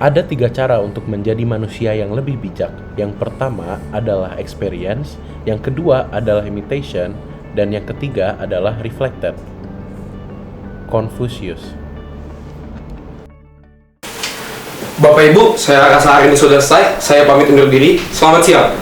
Ada 3 cara untuk menjadi manusia yang lebih bijak. Yang pertama adalah experience, yang kedua adalah imitation, dan yang ketiga adalah reflected. Confucius. Bapak Ibu, saya rasa hari ini sudah selesai. Saya pamit undur diri. Selamat siang.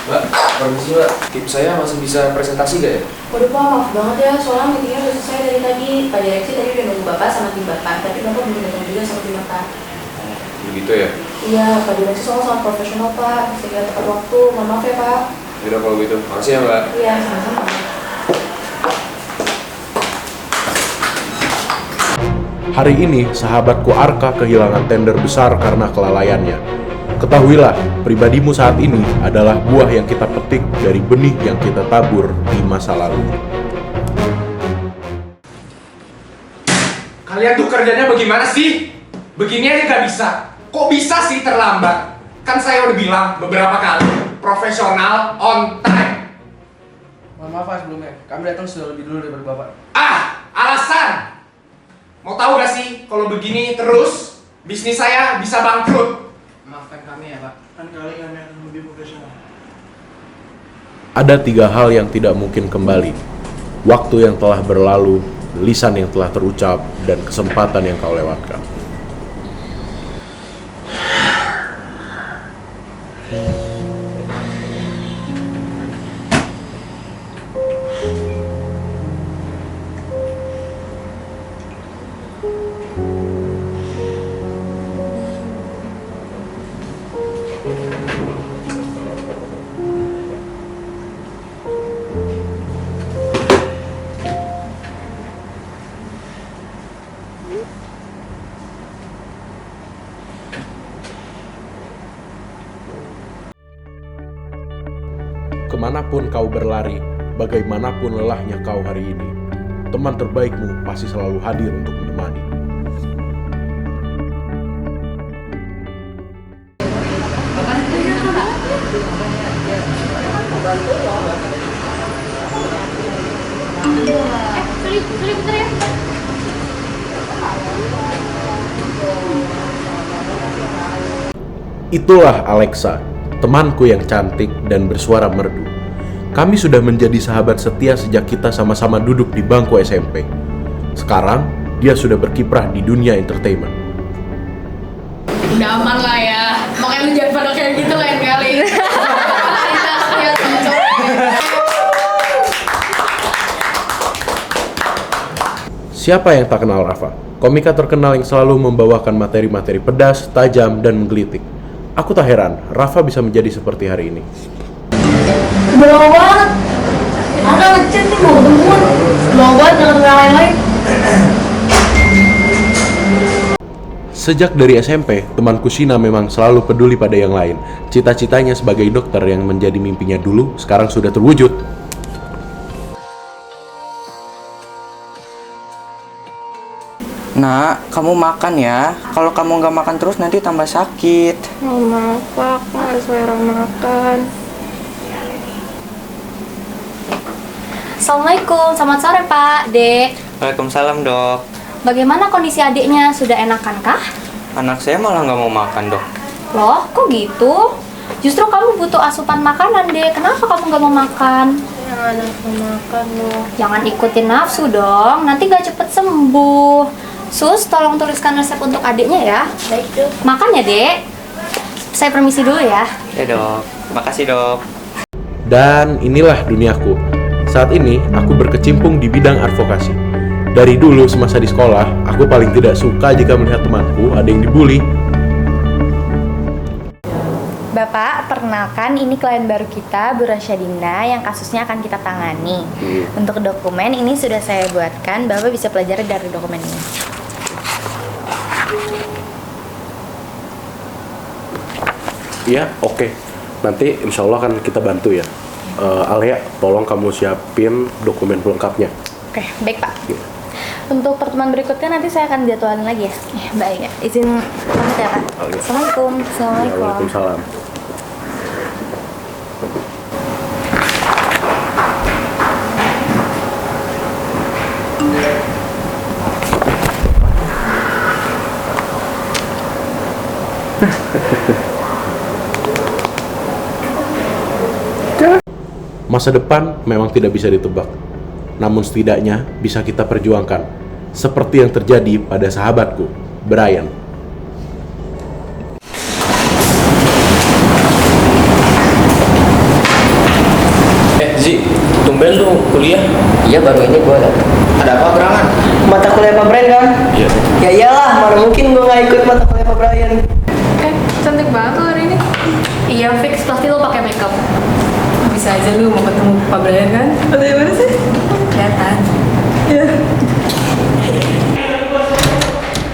Mbak, permisi Mbak. Tim saya masih bisa presentasi gak ya? Waduh Pak, maaf banget ya, soalnya meetingnya udah selesai dari tadi. Pak Direksi tadi udah nunggu Bapak sama tim Bapak, tapi Bapak belum datang juga sama tim Bapak. Begitu ya? Iya, Pak Direksi soalnya sangat profesional Pak, sehingga tepat waktu. Mohon maaf ya Pak. Yaudah kalau gitu, makasih ya Mbak. Iya, sama-sama. Hari ini, sahabatku Arka kehilangan tender besar karena kelalaiannya. Ketahuilah, pribadimu saat ini adalah buah yang kita petik dari benih yang kita tabur di masa lalu. Kalian tuh kerjanya bagaimana sih? Begini aja gak bisa. Kok bisa sih terlambat? Kan saya udah bilang beberapa kali, profesional on time. Mohon maaf Pak sebelumnya, kami datang sudah lebih dulu daripada Bapak. Alasan! Mau tahu gak sih, kalau begini terus, bisnis saya bisa bangkrut. Maafkan kami ya Pak. Kan kali kami akan lebih profesional. Ada 3 hal yang tidak mungkin kembali. Waktu yang telah berlalu, lisan yang telah terucap, dan kesempatan yang kau lewatkan. Kemanapun kau berlari, bagaimanapun lelahnya kau hari ini, teman terbaikmu pasti selalu hadir untuk menemani. Sorry, bentar ya. Itulah Alexa, temanku yang cantik dan bersuara merdu. Kami sudah menjadi sahabat setia sejak kita sama-sama duduk di bangku SMP. Sekarang, dia sudah berkiprah di dunia entertainment. Udah aman lah ya, makanya lu jangan pada kayak gitu lain kali. Siapa yang tak kenal Rafa? Komika terkenal yang selalu membawakan materi-materi pedas, tajam, dan menggelitik. Aku tak heran, Rafa bisa menjadi seperti hari ini. Udah lama banget. Ada ngechat nih mau ketemuan. Lama banget jangan lain-lain. Sejak dari SMP, temanku Shina memang selalu peduli pada yang lain. Cita-citanya sebagai dokter yang menjadi mimpinya dulu, sekarang sudah terwujud. Nak, kamu makan ya. Kalau kamu nggak makan terus nanti tambah sakit. Oh, maaf Pak, aku nggak selera makan. Assalamualaikum, selamat sore Pak, Dek. Waalaikumsalam dok. Bagaimana kondisi adiknya? Sudah enakan kah? Anak saya malah nggak mau makan dok. Loh, kok gitu? Justru kamu butuh asupan makanan, Dek. Kenapa kamu nggak mau makan? Jangan aku makan loh. Jangan ikutin nafsu dong, nanti nggak cepet sembuh. Sus, tolong tuliskan resep untuk adiknya ya. Baik dok. Makan ya, Dek. Saya permisi dulu ya. Ya dok, makasih dok. Dan inilah duniaku. Saat ini, aku berkecimpung di bidang advokasi. Dari dulu semasa di sekolah, aku paling tidak suka jika melihat temanku ada yang dibully. Bapak, perkenalkan ini klien baru kita, Bu Rasyadina, yang kasusnya akan kita tangani. Untuk dokumen ini sudah saya buatkan, Bapak bisa pelajari dari dokumen ini. Iya, oke. Nanti insya Allah kan kita bantu ya. Alia, tolong kamu siapin dokumen pelengkapnya. Oke, baik Pak. Iya. Untuk pertemuan berikutnya nanti saya akan jadwalin lagi ya. Baik ya. Izin pamit ya Pak. Oke. Assalamualaikum. Assalamualaikum. Waalaikumsalam. Masa depan memang tidak bisa ditebak, namun setidaknya bisa kita perjuangkan, seperti yang terjadi pada sahabatku, Brian. Zi, tumben lu kuliah. Iya, baru ini gue ada. Ada apa gerangan? Mata kuliah Pak Brian kan? Iya. Ya iyalah, mana mungkin gue nggak ikut mata kuliah Pak Brian. Cantik banget lo hari ini. Iya, fix pasti lo pakai makeup. Bisa aja lu mau ketemu Pak Brian kan? Ada yang mana sih? Kelihatan.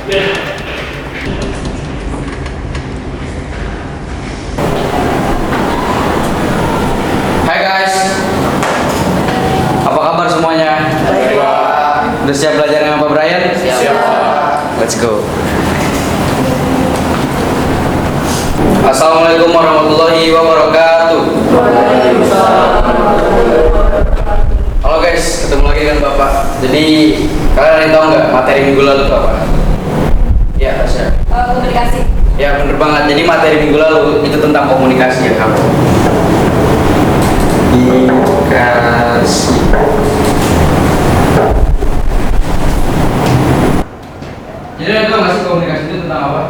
Ya. Hai guys, apa kabar semuanya? Baik, Pak. Udah siap belajar dengan Pak Brian? Siap. Let's go. Assalamualaikum warahmatullahi wabarakatuh. Halo guys, ketemu lagi dengan Bapak. Jadi kalian ada yang tahu nggak materi minggu lalu itu apa? Ya, Tasya. Komunikasi. Ya bener banget. Jadi materi minggu lalu itu tentang komunikasi ya kamu. Komunikasi. Jadi ada tahu nggak sih komunikasi itu tentang apa?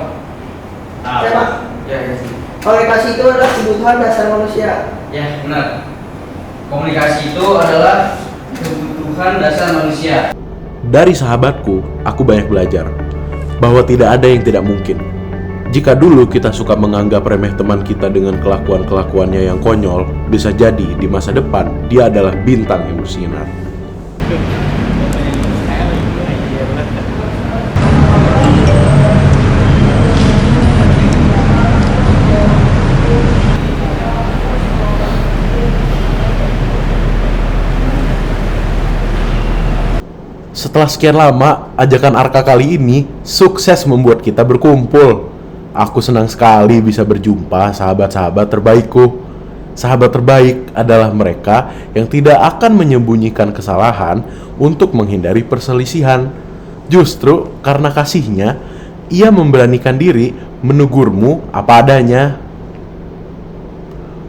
Apa? Ya, ya. Komunikasi itu adalah kebutuhan dasar manusia. Ya, benar. Komunikasi itu adalah kebutuhan dasar manusia. Dari sahabatku, aku banyak belajar bahwa tidak ada yang tidak mungkin. Jika dulu kita suka menganggap remeh teman kita dengan kelakuan-kelakuannya yang konyol, bisa jadi di masa depan dia adalah bintang yang bersinar. Setelah sekian lama, ajakan Arka kali ini sukses membuat kita berkumpul. Aku senang sekali bisa berjumpa sahabat-sahabat terbaikku. Sahabat terbaik adalah mereka yang tidak akan menyembunyikan kesalahan untuk menghindari perselisihan. Justru karena kasihnya, ia memberanikan diri menegurmu apa adanya.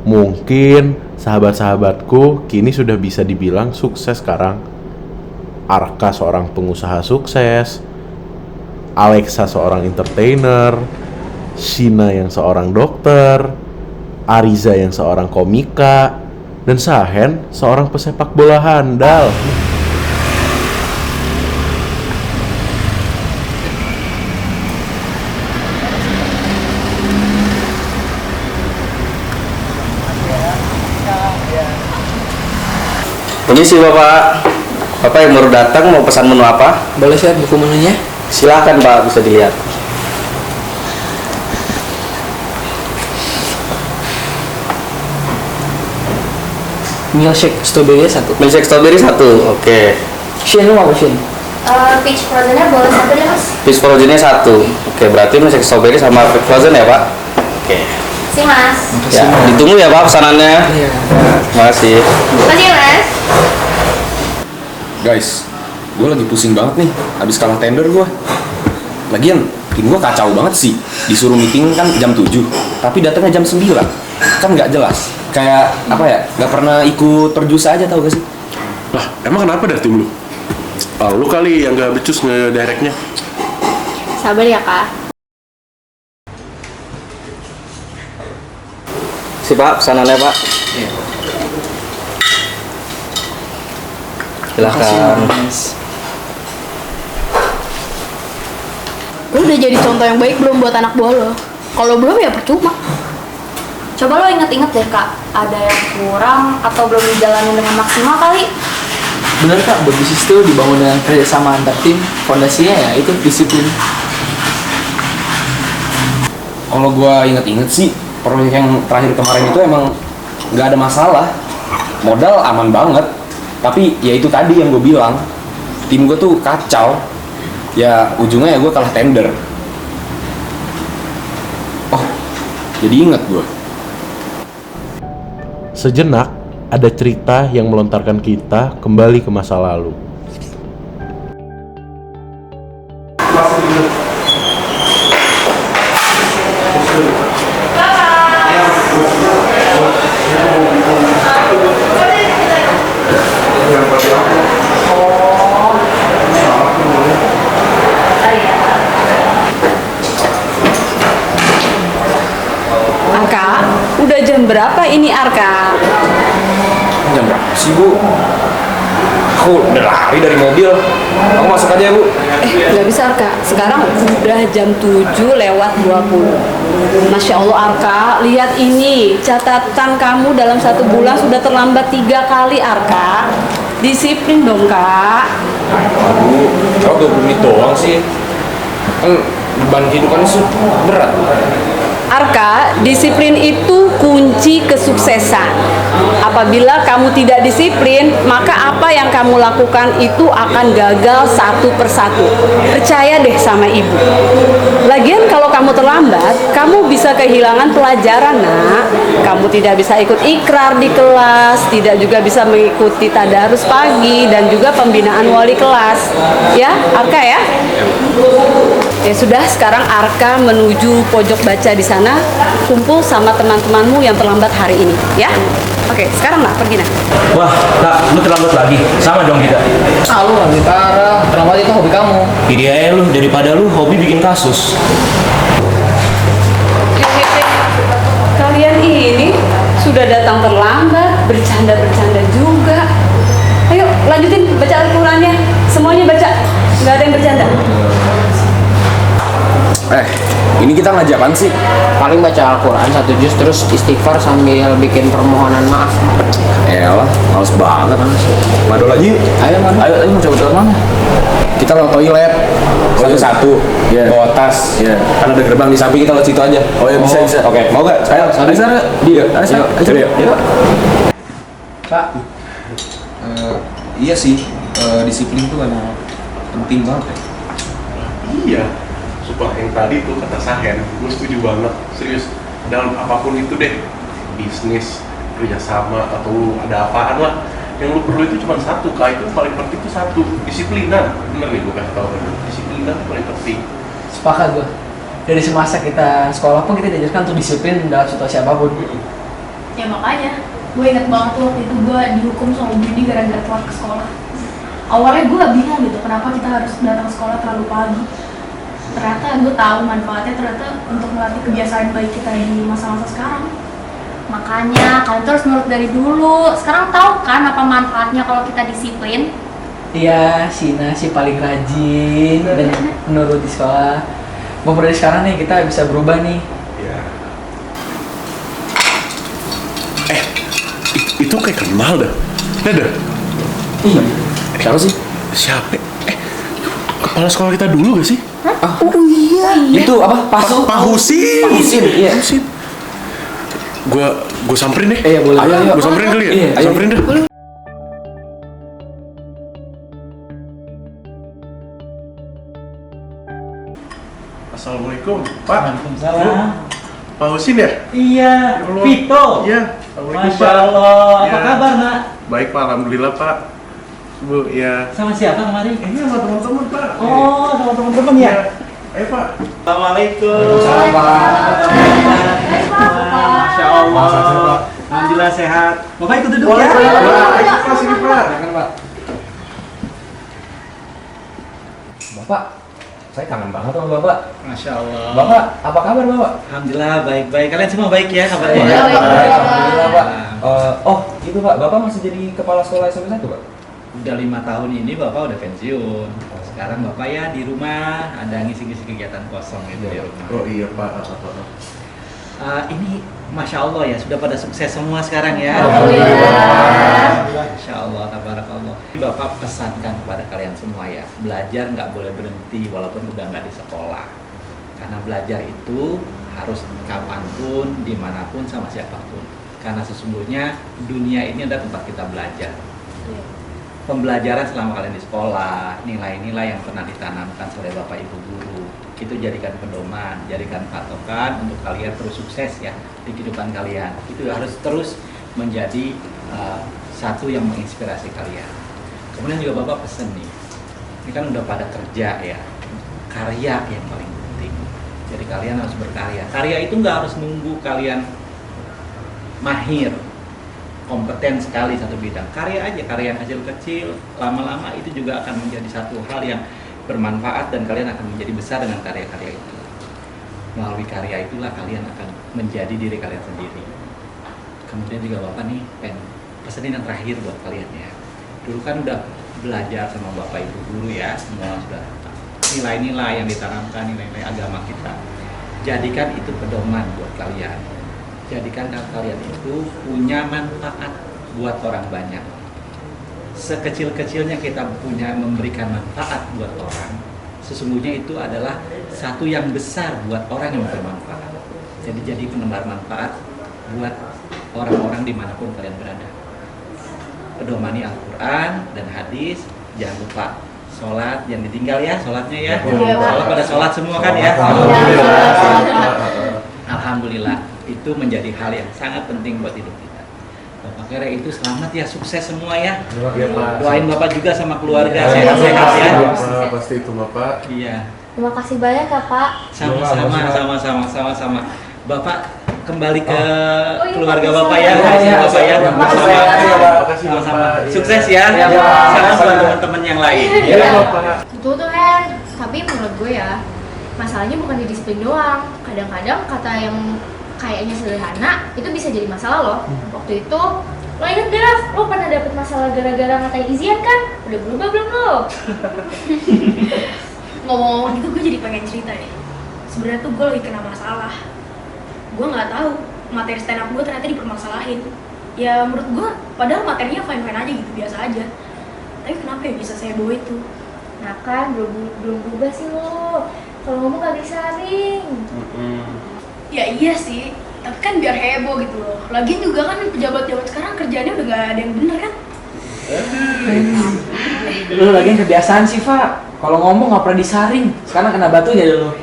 Mungkin sahabat-sahabatku kini sudah bisa dibilang sukses sekarang. Arka seorang pengusaha sukses, Alexa seorang entertainer, Shina yang seorang dokter, Ariza yang seorang komika, dan Sahen seorang pesepak bola handal. Permisi Bapak. Bapak yang baru datang mau pesan menu apa? Boleh share buku menunya? Silakan Pak, bisa dilihat. Milkshake strawberry 1. Milkshake strawberry 1. Oke. Shin, lu mau apa Shin? Peach frozennya boleh satu deh mas. Peach frozennya 1. Oke, berarti milkshake strawberry sama peach frozen ya Pak? Oke. Si mas. Ya, ditunggu ya Pak pesanannya. Iya. Terima kasih. Makasih ya mas. Guys, gue lagi pusing banget nih. Habis kalah tender gue. Lagian, tim gue kacau banget sih. Disuruh meeting kan jam 7, tapi datangnya jam 9. Kan nggak jelas. Kayak apa ya? Nggak pernah ikut perjusa aja, tau gak sih? Lah, emang kenapa dari tim lu? Oh, lu kali yang gak becus nge-directnya. Sabar ya kak. Si Pak, pesanannya Pak. Iya. Silakan. Lu udah jadi contoh yang baik belum buat anak buah lo? Kalau belum ya percuma. Coba lo inget-inget deh kak, ada yang kurang atau belum dijalanin dengan maksimal kali. Bener Kak, buat bisnis itu dibangun dengan kerjasama antar tim. Fondasinya ya itu disiplin. Kalau gue inget-inget sih, proyek yang terakhir kemarin itu emang nggak ada masalah. Modal aman banget. Tapi ya itu tadi yang gue bilang, tim gue tuh kacau. Ya ujungnya ya gue kalah tender. Oh, jadi inget gue. Sejenak, ada cerita yang melontarkan kita kembali ke masa lalu. sih Bu? Aku udah lari dari mobil. Aku masuk aja Bu. Nggak bisa Arka, sekarang udah jam 7:20. Masya Allah Arka, lihat ini catatan kamu dalam 1 bulan sudah terlambat 3 kali Arka. Disiplin dong Kak. Bu, kalau 20 menit doang sih. Kan beban kehidupan itu berat. Arka, disiplin itu kunci kesuksesan. Apabila kamu tidak disiplin, maka apa yang kamu lakukan itu akan gagal satu persatu. Percaya deh sama ibu. Lagian kalau kamu terlambat, kamu bisa kehilangan pelajaran, Nak. Kamu tidak bisa ikut ikrar di kelas, tidak juga bisa mengikuti tadarus pagi, dan juga pembinaan wali kelas. Ya, Arka ya? Ya sudah, sekarang Arka menuju pojok baca di sana, kumpul sama teman-temanmu yang terlambat hari ini, ya? Oke, sekarang nak pergi nak. Wah, Kak, lu terlambat lagi. Sama dong kita. Ah, lu lebih parah. Terlambat itu hobi kamu. Jadi aja lu, daripada lu hobi bikin kasus. Kalian ini sudah datang terlambat, bercanda-bercanda juga. Ayo, lanjutin baca Al-Qurannya. Semuanya baca, nggak ada yang bercanda. Ini kita ngajak apaan sih? Paling baca Al-Quran 1 juz terus istighfar sambil bikin permohonan maaf. Elah, males banget. Madol aja yuk. Ayo, Man. Ayo, mau coba mana? Kita lewat toilet. Satu-satu. Iya. Bawa tas. Iya. Kan ada gerbang di samping, kita lewat situ aja. Oh ya, bisa. Oke, mau gak? Ayo, sana. Dia. Ayo. Pak, Iya sih, disiplin tuh emang penting banget ya. Iya, sumpah yang tadi tuh kata Sahen, gue setuju banget, serius. Dalam apapun itu deh, bisnis, kerjasama, atau ada apaan lah, yang lu perlu itu cuma satu, Kak. Itu paling penting itu satu, disiplinan. Bener nih gue kasih tau, disiplinan itu paling penting. Sepakat gue. Dari semasa kita sekolah pun kita diajarkan untuk disiplin dalam situasi apapun. Ya makanya, gue inget banget tuh waktu itu gue dihukum sama Bu Ini gara-gara telat ke sekolah. Awalnya gue bingung gitu, kenapa kita harus datang sekolah terlalu pagi. Ternyata gue tahu manfaatnya ternyata untuk melatih kebiasaan baik kita di masa-masa sekarang. Makanya kalian tuh harus nurut dari dulu. Sekarang tahu kan apa manfaatnya kalau kita disiplin? Iya, Sina si paling rajin dan menurut di sekolah. Mau dari sekarang nih kita bisa berubah nih. Iya. Itu kayak kenal dah. Dah. Iya. Siapa sih? Siapa? Kepala sekolah kita dulu gak sih? Oh iya. Itu apa? Pak Husin. Iya. Gue samperin deh. Iya boleh. Gue samperin kali ya. Iya, ayo. Samperin deh. Assalamualaikum, Pak. Waalaikumsalam. Pak Husin ya? Iya, Ya Allah. Vito. Iya. Assalamualaikum, Masya Pak. Allah. Apa Ya. kabar, Nak? Baik, Pak. Alhamdulillah, Pak. Bu, ya. Sama siapa kemarin? Ini sama teman-teman, Pak. Oh, sama teman-teman ya? Ayo, Pak. Assalamualaikum. Masya Allah. Alhamdulillah sehat. Bapak ikut duduk Boleh, ya. Pak. Ikut, Pak. Sini, Pak. Pak. Bapak, saya kangen banget sama Bapak. Masya Allah. Bapak, apa kabar Bapak? Alhamdulillah baik-baik. Kalian semua baik ya kabarnya? Baik, Ya? Alhamdulillah Pak. Itu Pak, Bapak masih jadi kepala sekolah SMP 1 Pak? Udah 5 tahun ini Bapak udah pensiun. Sekarang Bapak ya di rumah ada ngisi-ngisi kegiatan kosong gitu di rumah. Oh iya, Pak. Ini Masya Allah ya, sudah pada sukses semua sekarang ya. Masya Allah, tabarakallah. Bapak pesankan kepada kalian semua ya, belajar nggak boleh berhenti walaupun udah nggak di sekolah. Karena belajar itu harus kapanpun, dimanapun, sama siapapun. Karena sesungguhnya dunia ini adalah tempat kita belajar. Pembelajaran selama kalian di sekolah, nilai-nilai yang pernah ditanamkan oleh Bapak Ibu guru, itu jadikan pedoman, jadikan patokan untuk kalian terus sukses ya di kehidupan kalian. Itu harus terus menjadi satu yang menginspirasi kalian. Kemudian juga Bapak pesen nih, ini kan udah pada kerja ya, karya yang paling penting. Jadi kalian harus berkarya. Karya itu nggak harus nunggu kalian mahir, kompeten sekali satu bidang. Karya aja, karya yang hasil kecil, lama-lama itu juga akan menjadi satu hal yang bermanfaat dan kalian akan menjadi besar dengan karya-karya itu. Melalui karya itulah kalian akan menjadi diri kalian sendiri. Kemudian juga Bapak nih pengen pesanin yang terakhir buat kalian ya. Dulu kan udah belajar sama bapak ibu guru ya, semua sudah nilai-nilai yang ditanamkan, nilai-nilai agama kita. Jadikan itu pedoman buat kalian. Jadikan kalian itu punya manfaat buat orang banyak. Sekecil-kecilnya kita punya memberikan manfaat buat orang, sesungguhnya itu adalah satu yang besar buat orang yang bermanfaat. Jadi penebar manfaat buat orang-orang dimanapun kalian berada. Pedomani Al-Quran dan hadis, jangan lupa sholat, jangan ditinggal ya sholatnya ya. Sholat pada sholat semua kan ya. Alhamdulillah, itu menjadi hal yang sangat penting buat hidup kita. Bapak Kere itu selamat ya, sukses semua ya. Doain Bapak juga sama keluarga sehat-sehat ya. Pasti itu Bapak. Iya. Terima kasih banyak ya Pak. Sama-sama. Bapak kembali ke keluarga Bapak ya. Bapak ya. Sama-sama. Sukses ya. Salam buat teman-teman yang lain. Betul tuh Hen, tapi menurut gue ya masalahnya bukan di disiplin doang. Kadang-kadang kata yang kayaknya sederhana itu bisa jadi masalah loh. Waktu itu lo inget gak Raf? Lo pernah dapet masalah gara-gara ngatain Izian kan? Udah berubah belum lo? Ngomong-ngomong gitu gue jadi pengen cerita deh. Sebenarnya tuh gue lagi kena masalah. Gue nggak tahu materi stand up gue ternyata dipermasalahin. Ya menurut gue padahal materinya fine-fine aja gitu, biasa aja. Tapi kenapa ya bisa saya bawa itu? Nah kan belum berubah sih lo. Kalau ngomong gak disaring. Ya iya sih, tapi kan biar heboh gitu loh. Lagian juga kan pejabat-pejabat sekarang kerjaannya udah gak ada yang bener kan? Lu lagian kebiasaan sih, Pak. Kalau ngomong gak pernah disaring. Sekarang kena batunya dulu.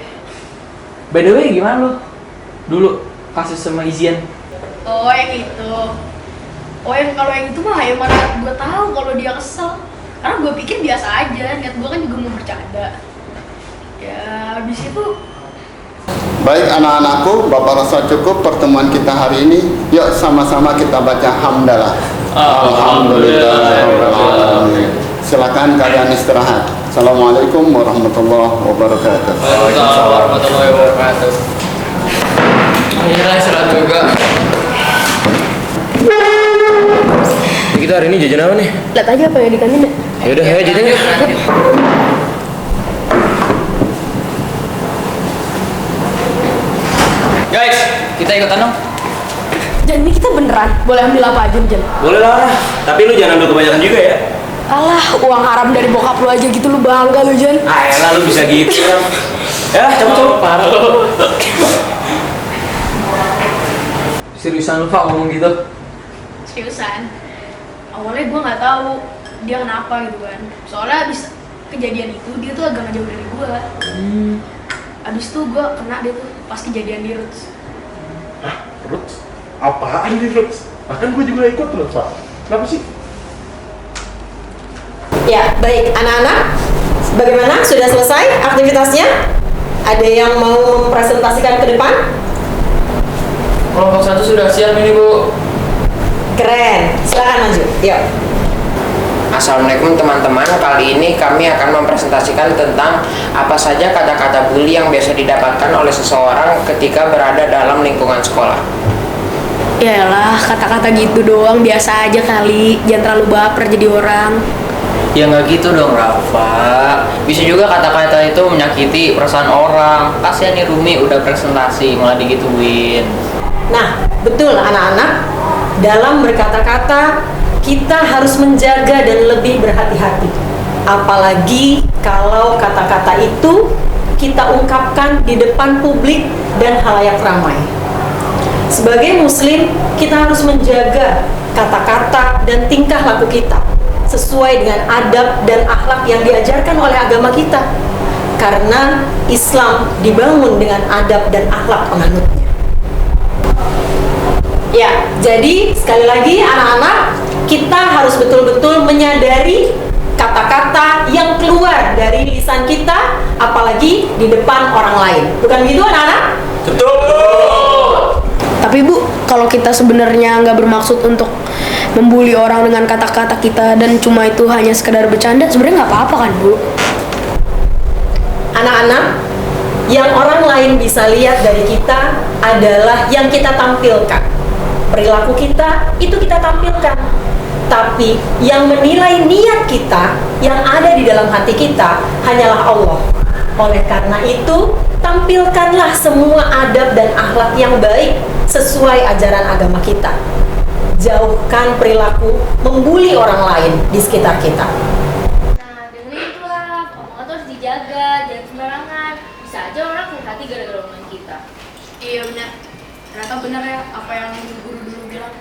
By the way, gimana lu? Dulu kasus sama Izian. Oh yang itu. Oh yang kalau yang itu mah yang mana gue tahu kalau dia kesel. Karena gue pikir biasa aja, niat gue kan juga mau bercanda. Ya habis itu. Baik anak-anakku, Bapak rasa cukup pertemuan kita hari ini. Yuk sama-sama kita baca hamdalah. Alhamdulillah. Silakan kalian istirahat. Assalamualaikum warahmatullahi wabarakatuh. Waalaikumsalam warahmatullahi wabarakatuh. Akhirnya istirahat juga. Kita hari ini jajan apa nih? Lihat aja apa yang di kantin deh. Yaudah, ayo jajan yuk. Guys, kita ikutan dong. Jan, ini kita beneran boleh ambil apa aja Jan? Boleh lah, tapi lu jangan ambil kebanyakan juga ya. Alah, uang haram dari bokap lu aja gitu, lu bangga lu Jan. Ah elah, lu bisa gitu kan. Ya, cabut. Parah lu. Seriusan lu Pak ngomong gitu? Seriusan. Awalnya gue nggak tahu dia kenapa gitu kan. Soalnya abis kejadian itu dia tuh agak ngejauh dari gue. Abis itu gue kena dia tuh pas kejadian di Roots. Hah? Roots? Apaan di Roots? Bahkan gue juga ikut Roots Pak. Kenapa sih? Ya, baik anak-anak, bagaimana? Sudah selesai aktivitasnya? Ada yang mau mempresentasikan ke depan? Kelompok 1 sudah siap ini Bu. Keren, silakan maju. Yuk. Assalamualaikum teman-teman, kali ini kami akan mempresentasikan tentang apa saja kata-kata bully yang biasa didapatkan oleh seseorang ketika berada dalam lingkungan sekolah. Yalah, kata-kata gitu doang biasa aja kali. Jangan terlalu baper jadi orang. Ya nggak gitu dong Rafa. Bisa juga kata-kata itu menyakiti perasaan orang. Kasihan nih Rumi udah presentasi malah digituin. Nah, betul anak-anak, dalam berkata-kata kita harus menjaga dan lebih berhati-hati. Apalagi kalau kata-kata itu kita ungkapkan di depan publik dan halayak ramai. Sebagai muslim, kita harus menjaga kata-kata dan tingkah laku kita sesuai dengan adab dan akhlak yang diajarkan oleh agama kita. Karena Islam dibangun dengan adab dan akhlak penganutnya. Ya, jadi sekali lagi anak-anak, kita harus betul-betul menyadari kata-kata yang keluar dari lisan kita, apalagi di depan orang lain. Bukan gitu anak-anak? Betul. Tapi Bu, kalau kita sebenarnya nggak bermaksud untuk membuli orang dengan kata-kata kita dan cuma itu hanya sekedar bercanda, sebenarnya nggak apa-apa kan Bu? Anak-anak, yang orang lain bisa lihat dari kita adalah yang kita tampilkan. Perilaku kita, itu kita tampilkan. Tapi yang menilai niat kita, yang ada di dalam hati kita, hanyalah Allah. Oleh karena itu, tampilkanlah semua adab dan akhlak yang baik sesuai ajaran agama kita. Jauhkan perilaku membuli orang lain di sekitar kita. Nah, dengerin itu lah, omongan tuh harus dijaga, jangan sembarangan. Bisa aja orang sakit hati gara-gara omongan kita. Iya benar. Ternyata benar ya apa yang guru dulu bilang.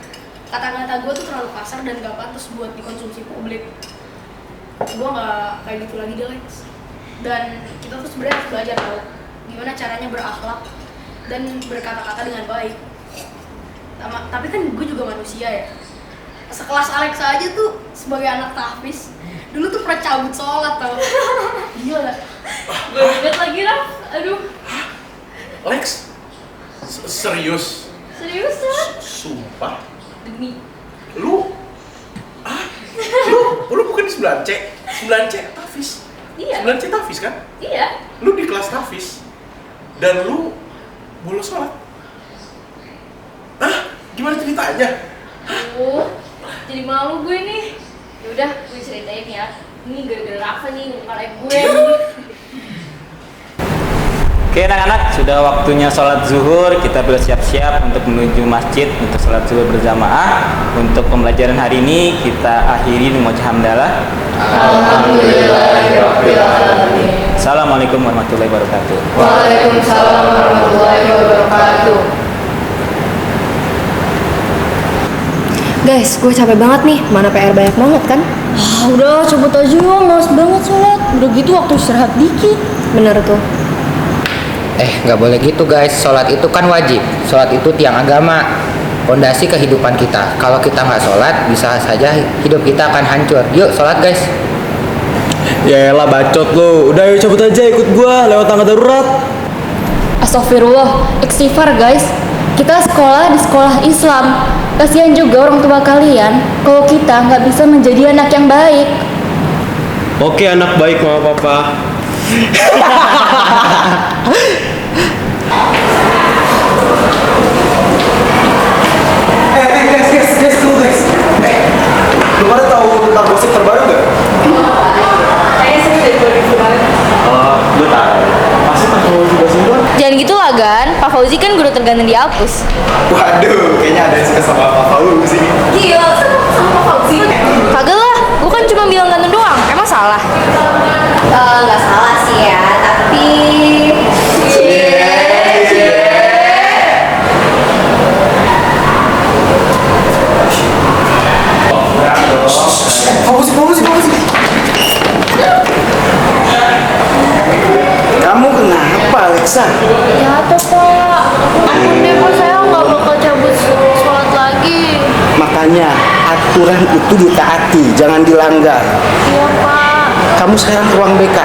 Kata-kata gue tuh terlalu kasar dan gak pantas buat dikonsumsi publik. Gue gak kayak gitu lagi deh, Lex. Dan kita tuh sebenarnya harus belajar tau gimana caranya berakhlak dan berkata-kata dengan baik. Tapi kan gue juga manusia ya. Sekelas Alex aja tuh sebagai anak tahfiz dulu tuh pernah cabut sholat tau. Gila gak? Gue inget lagi Raf. Aduh. Lex? Serius? Serius ya? Sumpah? Demi. Lu bukan di 9C? 9C tahfiz? Iya. 9C tahfiz kan? Iya. Lu di kelas tahfiz dan lu bolos sholat. Hah? Gimana ceritanya? Jadi malu gue nih. Yaudah, gue ceritain ya. Ini gara-gara Rafa nih, ngomongin gue. Oke anak-anak, sudah waktunya sholat zuhur. Kita bersiap-siap untuk menuju masjid untuk sholat zuhur berjamaah. Untuk pembelajaran hari ini kita akhiri dengan mengucap hamdalah. Alhamdulillahirrahmanirrahim. Assalamualaikum warahmatullahi wabarakatuh. Waalaikumsalam warahmatullahi wabarakatuh. Guys, gue capek banget nih. Mana PR banyak banget kan? Udah cabut aja ya, males banget sholat. Udah gitu waktu istirahat dikit. Bener tuh. Nggak boleh gitu guys, sholat itu kan wajib. Sholat itu tiang agama, fondasi kehidupan kita. Kalau kita nggak sholat, bisa saja hidup kita akan hancur. Yuk sholat guys. Ya elah bacot lu. Udah yuk cabut aja ikut gua lewat tangga darurat. Astagfirullah, istighfar guys. Kita sekolah di sekolah Islam. Kasihan juga orang tua kalian kalau kita nggak bisa menjadi anak yang baik. Oke anak baik mama papa. Guys, tunggu guys. Lu pada tahu tentang gosip terbaru nggak? Kayaknya sih dari 2000 kemarin. Gue tahu. Pasti Pak Fauzi Basungguh. Jangan gitu lah Gan, Pak Fauzi kan guru terganteng di Alpus. Waduh, kayaknya ada yang suka sama Pak Fauzi. Gila, sama Pak Fauzi. Kagak lah, gue kan cuma bilang ganteng doang, emang salah? Nggak salah sih ya, tapi Fauzi. Kamu kenapa, Alexa? Ya apa Pak? Ampun deh Pak, saya nggak bakal cabut sholat lagi. Makanya aturan itu ditaati, jangan dilanggar. Iya Pak. Kamu sekarang ke ruang BK.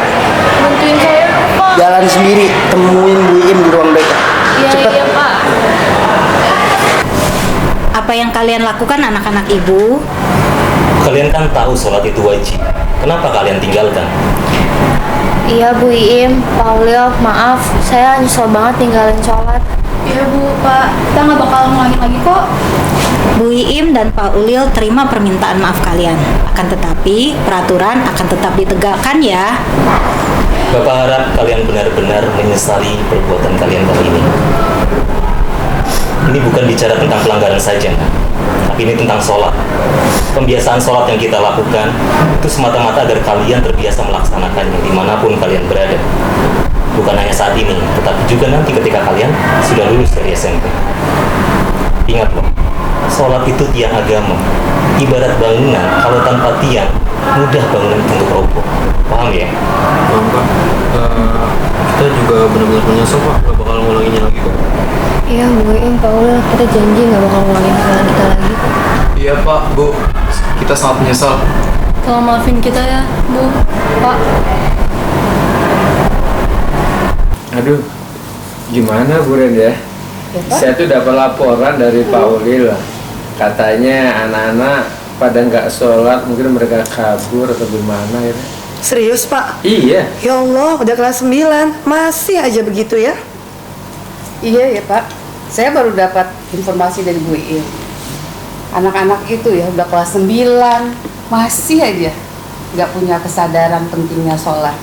Bantuin saya Pak. Jalan sendiri, temuin Bu Im di ruang BK. Cepet. Iya Pak. Apa yang kalian lakukan anak-anak ibu? Kalian kan tahu sholat itu wajib. Kenapa kalian tinggalkan? Iya Bu Iim, Pak Ulil, maaf, saya nyesel banget tinggalin sholat. Iya Bu, Pak, kita nggak bakal ngulangin lagi kok. Bu Iim dan Pak Ulil terima permintaan maaf kalian. Akan tetapi peraturan akan tetap ditegakkan ya. Bapak harap kalian benar-benar menyesali perbuatan kalian kali ini. Ini bukan bicara tentang pelanggaran saja, tapi ini tentang sholat. Pembiasaan sholat yang kita lakukan itu semata-mata agar kalian terbiasa melaksanakannya dimanapun kalian berada. Bukan hanya saat ini, tetapi juga nanti ketika kalian sudah lulus dari SMP. Ingat loh, sholat itu tiang agama. Ibarat bangunan, kalau tanpa tiang, mudah bangunan untuk roboh. Paham ya? Paham Pak. Kita juga benar-benar menyesal Pak, gak bakal ngulanginnya lagi kok. Iya Bu Im, Pak Ulil, kita janji nggak bakal ngulangin kesalahan kita lagi. Iya Pak, Bu, kita sangat menyesal. Tolong maafin kita ya, Bu, Pak. Aduh, gimana Bu Ren ya? Saya tuh dapat laporan dari Pak Ulil. Katanya anak-anak pada nggak sholat, mungkin mereka kabur atau gimana ya. Serius Pak? Iya. Ya Allah, udah kelas 9, masih aja begitu ya? Iya ya Pak, saya baru dapat informasi dari Bu Iin. Anak-anak itu ya udah kelas 9 masih aja nggak punya kesadaran pentingnya sholat.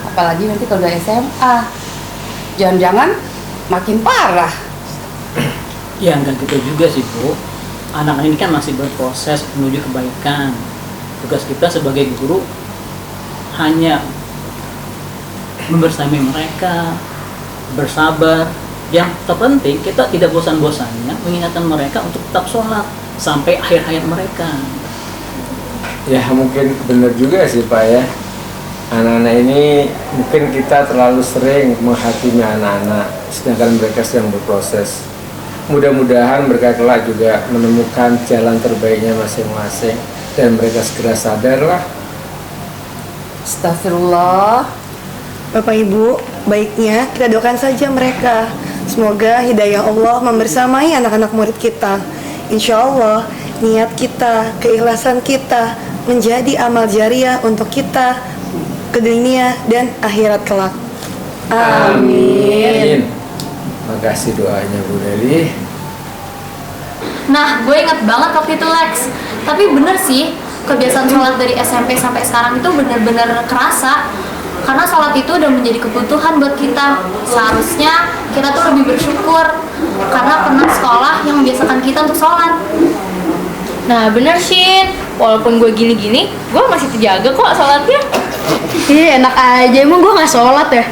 Apalagi nanti kalau udah SMA, jangan-jangan makin parah. Ya enggak gitu juga sih Bu. Anak ini kan masih berproses menuju kebaikan. Tugas kita sebagai guru hanya membersamai mereka, bersabar. Yang terpenting kita tidak bosan-bosannya mengingatkan mereka untuk tetap sholat sampai akhir hayat mereka. Ya mungkin benar juga sih Pak ya. Anak-anak ini mungkin kita terlalu sering menghakimi anak-anak sedangkan mereka sedang berproses. Mudah-mudahan mereka kelak juga menemukan jalan terbaiknya masing-masing dan mereka segera sadarlah. Astagfirullah. Bapak Ibu, baiknya kita doakan saja mereka. Semoga hidayah Allah membersamai anak-anak murid kita. Insya Allah, niat kita, keikhlasan kita menjadi amal jariah untuk kita ke dunia dan akhirat kelak. Amin. Makasih doanya Bu Deli. Nah, gue inget banget waktu itu Lex. Tapi bener sih, kebiasaan sholat dari SMP sampai sekarang itu bener-bener kerasa. Karena sholat itu udah menjadi kebutuhan buat kita. Seharusnya kita tuh lebih bersyukur karena pernah sekolah yang membiasakan kita untuk sholat. Nah bener Shin, walaupun gue gini-gini, gue masih terjaga kok sholatnya. Iya enak aja, emang gue gak sholat ya?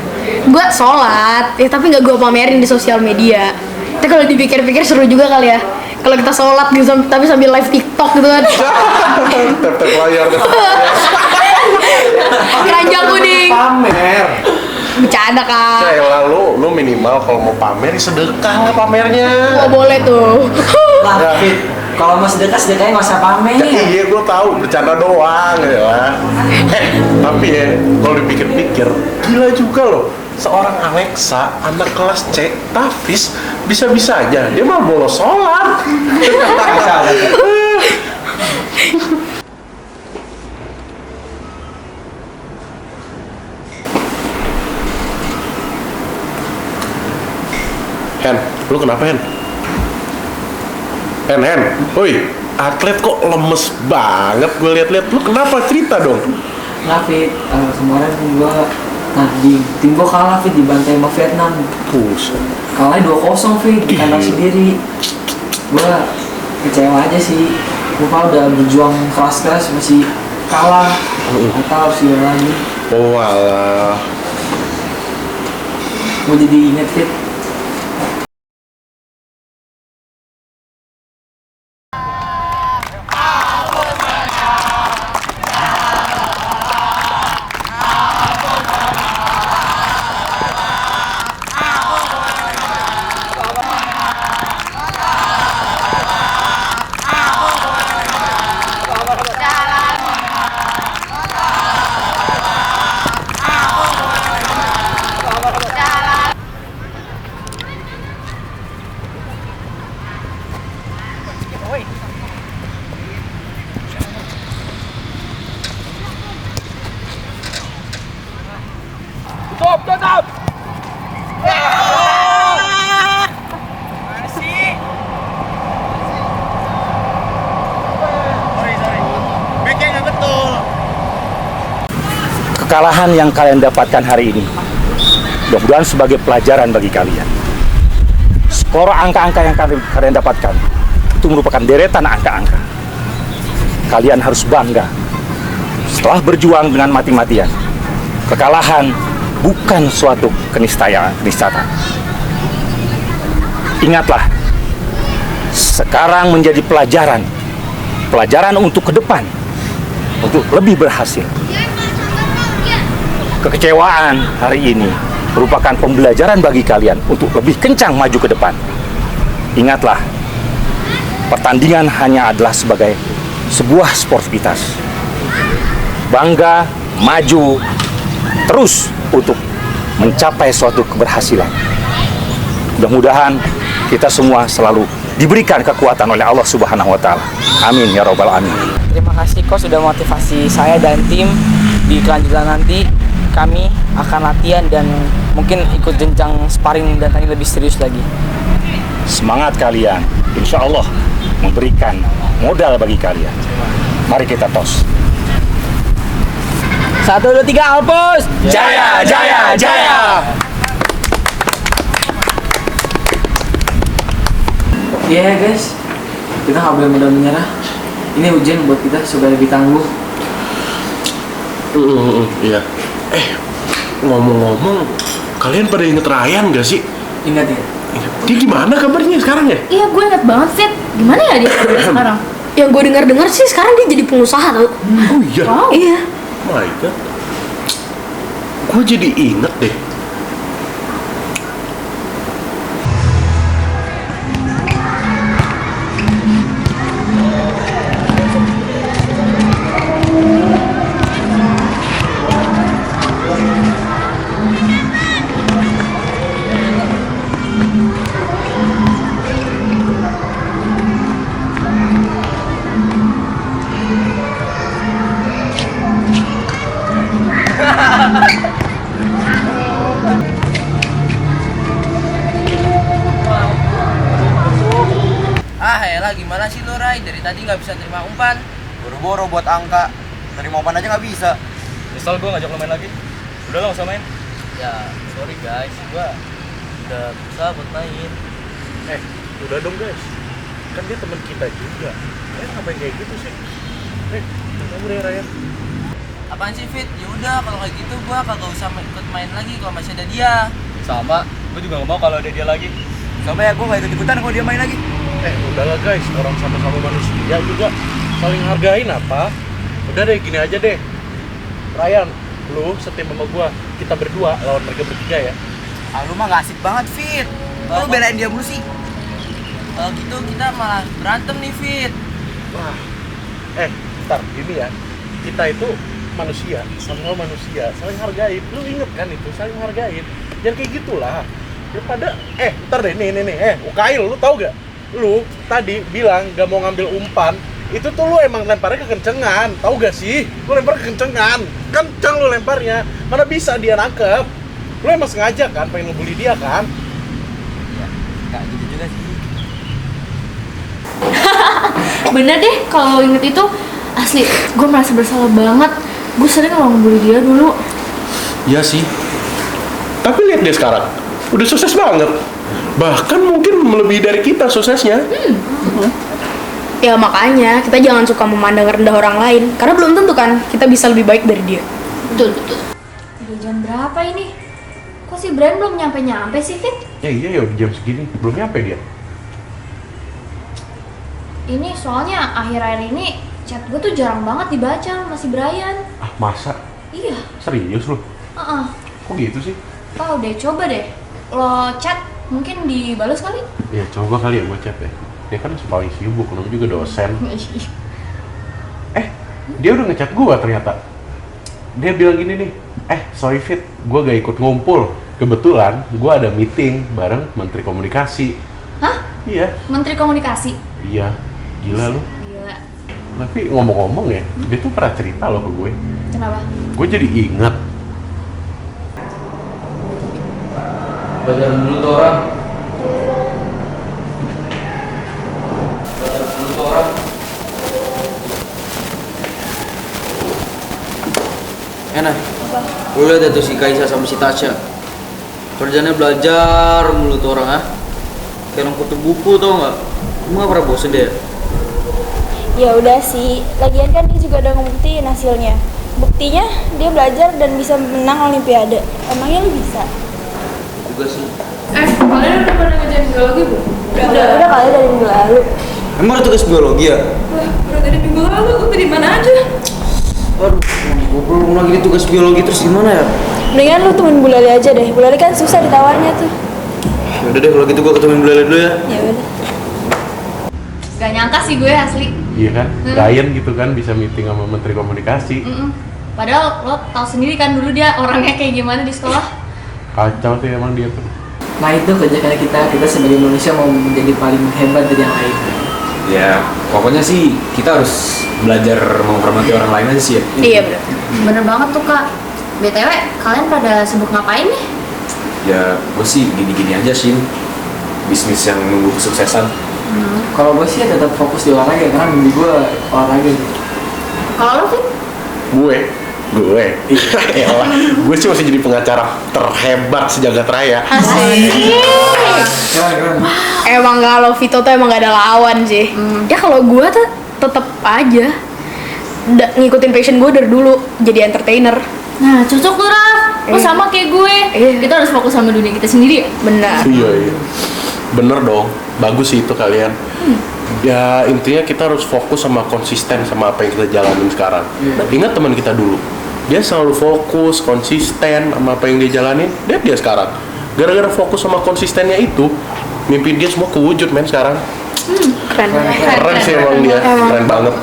Gue sholat, ya tapi gak gue pamerin di sosial media. Tapi kalau dipikir-pikir seru juga kali ya. Kalau kita sholat gitu, tapi sambil live TikTok gitu kan. Tap layar. Keranjang kuning. Pamer. Bercanda kak. Cela lu minimal kalau mau pamer sedekah lah pamernya. Oh boleh tuh. Lah Fit, kalau mau sedekahnya nggak usah pamer. Ya, iya gue tahu bercanda doang ya. Tapi ya kalau dipikir-pikir gila juga loh. Seorang Alexa, anak kelas C, Tafis, bisa-bisa aja dia malah bolos sholat. Hen, lu kenapa Hen? Hen, woi, atlet kok lemes banget gue liat-liat. Lu kenapa, cerita dong? Nggak Fit, kemarin gue tanding, tim gue kalah Fit, dibantai sama Vietnam. Buset. Kalahnya 2-0 Fit, di kandang sendiri. Gue kecewa aja sih. Gue udah berjuang keras-keras masih kalah. Atau harus gimana lagi. Oh alah. Gue jadi inget Fit. Tutup! Kekalahan yang kalian dapatkan hari ini mudah-mudahan sebagai pelajaran bagi kalian. Skor angka-angka yang kalian dapatkan itu merupakan deretan angka-angka. Kalian harus bangga setelah berjuang dengan mati-matian. Kekalahan bukan suatu keniscayaan. Ingatlah, sekarang menjadi pelajaran untuk ke depan, untuk lebih berhasil. Kekecewaan hari ini merupakan pembelajaran bagi kalian untuk lebih kencang maju ke depan. Ingatlah, pertandingan hanya adalah sebagai sebuah sportivitas. Bangga, maju, terus untuk mencapai suatu keberhasilan. Mudah-mudahan kita semua selalu diberikan kekuatan oleh Allah Subhanahu wa Ta'ala. Amin ya Rabbal Alamin. Terima kasih Coach sudah motivasi saya dan tim. Di kelanjutan nanti kami akan latihan dan mungkin ikut jenjang sparring dan tadi lebih serius lagi. Semangat kalian, insya Allah memberikan modal bagi kalian. Mari kita tos. 1, 2, 3, Alpus! Jaya, jaya, jaya! Iya guys, kita nggak boleh mudah menyerah. Ini ujian buat kita supaya lebih tangguh. Iya. Ngomong-ngomong, kalian pada inget Ryan gak sih? Ingat ya. Dia gimana kabarnya sekarang ya? Iya, gue inget banget, Fit. Gimana ya dia sekarang? Yang gue dengar sih sekarang dia jadi pengusaha tau. Oh iya? Wow. Iya. My God. Gue jadi inget deh. Elah gimana sih lo Ray? Dari tadi nggak bisa terima umpan. Boro-boro buat angka. Terima umpan aja nggak bisa. Misal gue ngajak lo main lagi. Udah lo gak usah main. Ya, sorry guys. Gua udah bisa buat main. Udah dong guys. Kan dia teman kita juga. Ngapain kayak gitu sih? Kamu deh Ryan. Apaan sih Fit? Ya udah kalau kayak gitu gua kagak usah ikut main lagi kalau masih ada dia. Sama, gue juga gak mau kalau ada dia lagi. Sama ya, gua gak ikut-ikutan kalau dia main lagi. Udahlah guys, orang sama-sama manusia juga saling hargain apa? Udah deh, gini aja deh. Ryan, lu setim sama gua, kita berdua lawan mereka bertiga ya. Ah, lu mah gak asik banget Fit. Lu belain dia mulu sih. Kalau gitu kita malah berantem nih Fit. Wah, ntar gini ya. Kita itu manusia, sama manusia, saling hargain. Lu inget kan itu, saling hargain. Jangan kayak gitulah. Daripada, ntar deh, nih, Ukail, lu tau gak? Lu tadi bilang gak mau ngambil umpan, itu tuh lu emang lemparnya kekencengan, tahu gak sih? Lu lempar kekencengan, kenceng lu lemparnya, mana bisa dia nangkep. Lu emang sengaja kan, pengen ngebully dia kan? Ya, gak gitu juga sih. Bener deh, kalau inget itu asli, gue merasa bersalah banget. Gue sering lo ngebully dia dulu. Iya sih. Tapi lihat dia sekarang, udah sukses banget. Bahkan mungkin melebihi dari kita suksesnya. Ya makanya kita jangan suka memandang rendah orang lain, karena belum tentu kan kita bisa lebih baik dari dia. Betul. Udah jam berapa ini? Kok si Brian belum nyampe sih, Fit? Ya iya ya, jam segini belum nyampe dia. Ini soalnya akhir-akhir ini chat gue tuh jarang banget dibaca sama si Brian. Ah masa? Iya. Serius lu? Kok gitu sih? Oh deh, coba deh lo chat, mungkin dibalas kali. Ya coba kali ya gue chat ya. Dia kan paling sibuk, namanya juga dosen. Dia udah ngechat gue ternyata. Dia bilang gini nih, sorry Fit, gue gak ikut ngumpul. Kebetulan gue ada meeting bareng Menteri Komunikasi. Hah? Iya. Menteri Komunikasi? Iya, gila lu. Gila. Tapi ngomong-ngomong ya, dia tuh pernah cerita loh ke gue. Kenapa? Gue jadi ingat. Belajar dulu tuh orang. Belajar dulu tuh orang. Enak. Lu lihat tuh si Kaisa sama si Tasya. Kerjanya belajar mulu tuh orang, kayak orang kutu buku tau nggak? Lu nggak pernah bosen deh? Ya udah sih, lagian kan dia juga udah ngebuktiin hasilnya. Buktinya dia belajar dan bisa menang Olimpiade. Emangnya lu bisa? Juga sih. Kalian udah pernah ngerjain biologi bu? Udah kali dari minggu lalu. Emang ada tugas biologi ya? Wah, udah dari minggu lalu, lu tadi mana aja? Aduh, gue belum lagi tugas biologi terus gimana ya? Mendingan lu temen Bu Lali aja deh, Bu Lali kan susah ditawarnya tuh. Yaudah deh kalau gitu gue ketemuin Bu Lali dulu ya. Ya udah. Gak nyangka sih gue asli. Iya kan? Ryan gitu kan bisa meeting sama Menteri Komunikasi. Padahal lo tau sendiri kan dulu dia orangnya kayak gimana di sekolah. Kacau sih emang dia tuh. Nah itu kerja kayak kita sebagai manusia mau menjadi paling hebat dari yang lain. Ya, pokoknya sih kita harus belajar menghormati orang lain aja sih ya. Iya bener. Bener banget tuh kak. BTW, kalian pada sibuk ngapain nih? Ya, gue sih gini-gini aja sih. Bisnis yang nunggu kesuksesan. Kalau gue sih tetap fokus di olahraga karena mimpi gue olahraga gitu. Kalau lo Fit? Gue Elah, gue sih masih jadi pengacara terhebat sejagat raya. Emang kalau Vito tuh emang gak ada lawan sih. Ya kalau gue tuh tetap aja ngikutin passion gue dari dulu, jadi entertainer. Nah, cocok tuh Raf. Lo sama kayak gue. Kita harus fokus sama dunia kita sendiri ya? Benar. Iya. Bener dong, bagus sih itu kalian. Ya intinya kita harus fokus sama konsisten sama apa yang kita jalanin sekarang. Ingat teman kita dulu, dia selalu fokus, konsisten sama apa yang dia jalanin. Dia sekarang, gara-gara fokus sama konsistennya itu, mimpi dia semua kewujud men sekarang. Keren sih emang dia, keren banget.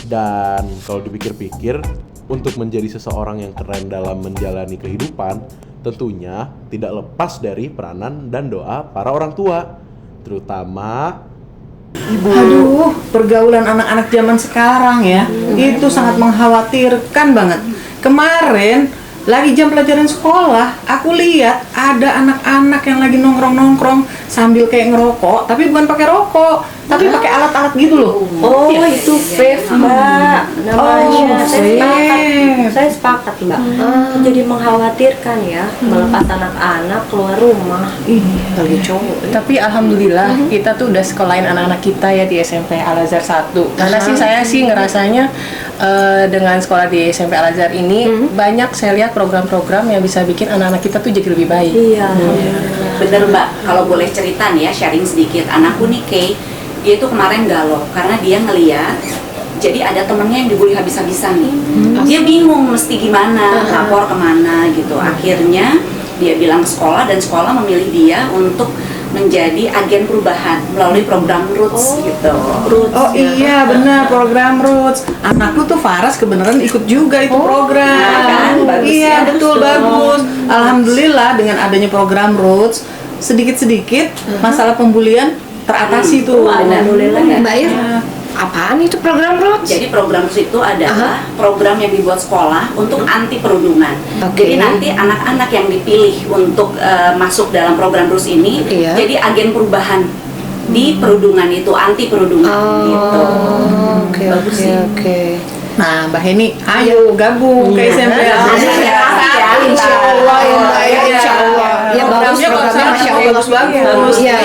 Dan kalau dipikir-pikir, untuk menjadi seseorang yang keren dalam menjalani kehidupan, tentunya tidak lepas dari peranan dan doa para orang tua, terutama Ibu. Aduh, pergaulan anak-anak zaman sekarang ya, itu sangat mengkhawatirkan banget. Kemarin lagi jam pelajaran sekolah, aku lihat ada anak-anak yang lagi nongkrong-nongkrong sambil kayak ngerokok, tapi bukan pakai rokok, tapi pakai alat-alat gitu loh. Oh, itu vape, Mbak. Namanya. Saya sepakat, Mbak. Jadi mengkhawatirkan ya, melepas anak-anak keluar rumah. Lagi cowok. Tapi alhamdulillah kita tuh udah sekolahin anak-anak kita ya di SMP Al-Azhar 1. Karena saya ngerasanya dengan sekolah di SMP Al-Azhar ini banyak saya lihat program-program yang bisa bikin anak-anak kita tuh jadi lebih baik. Iya. Bener Mbak, kalau boleh cerita nih ya, sharing sedikit. Anakku nih Kay, dia tuh kemarin galau karena dia ngeliat jadi ada temennya yang dibully habis-habisan nih. Dia bingung mesti gimana, lapor kemana gitu. Akhirnya dia bilang ke sekolah dan sekolah memilih dia untuk menjadi agen perubahan melalui program Roots gitu. Oh iya benar, program Roots. Anakku tuh Faras kebenaran ikut juga itu program. Kan? Bagus Iya ya, betul, bagus. Alhamdulillah dengan adanya program Roots sedikit-sedikit masalah pembulian teratasi tuh. Alhamdulillah ya. Mbak Ir, apaan itu program Roots? Jadi program Roots itu adalah program yang dibuat sekolah untuk anti perundungan. Jadi nanti anak-anak yang dipilih untuk masuk dalam program Roots ini jadi agen perubahan di perundungan itu, anti perundungan gitu. Bagus sih. Nah, Mbak Heni, ayo gabung ke SMP Insya Allah ya Mbak ya, Insya Allah. Ya bagus programnya, Masya Allah. Bagus. Iya,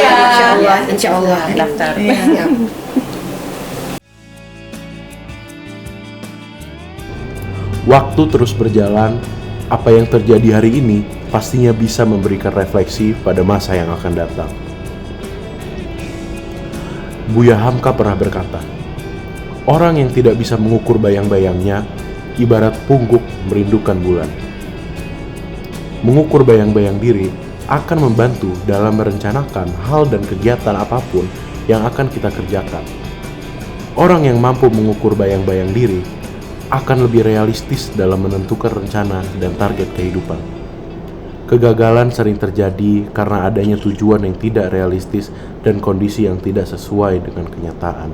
Insya Allah. Daftar. Waktu terus berjalan, apa yang terjadi hari ini pastinya bisa memberikan refleksi pada masa yang akan datang. Buya Hamka pernah berkata, orang yang tidak bisa mengukur bayang-bayangnya ibarat pungguk merindukan bulan. Mengukur bayang-bayang diri akan membantu dalam merencanakan hal dan kegiatan apapun yang akan kita kerjakan. Orang yang mampu mengukur bayang-bayang diri akan lebih realistis dalam menentukan rencana dan target kehidupan. Kegagalan sering terjadi karena adanya tujuan yang tidak realistis dan kondisi yang tidak sesuai dengan kenyataan.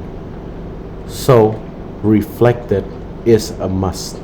So, reflected is a must.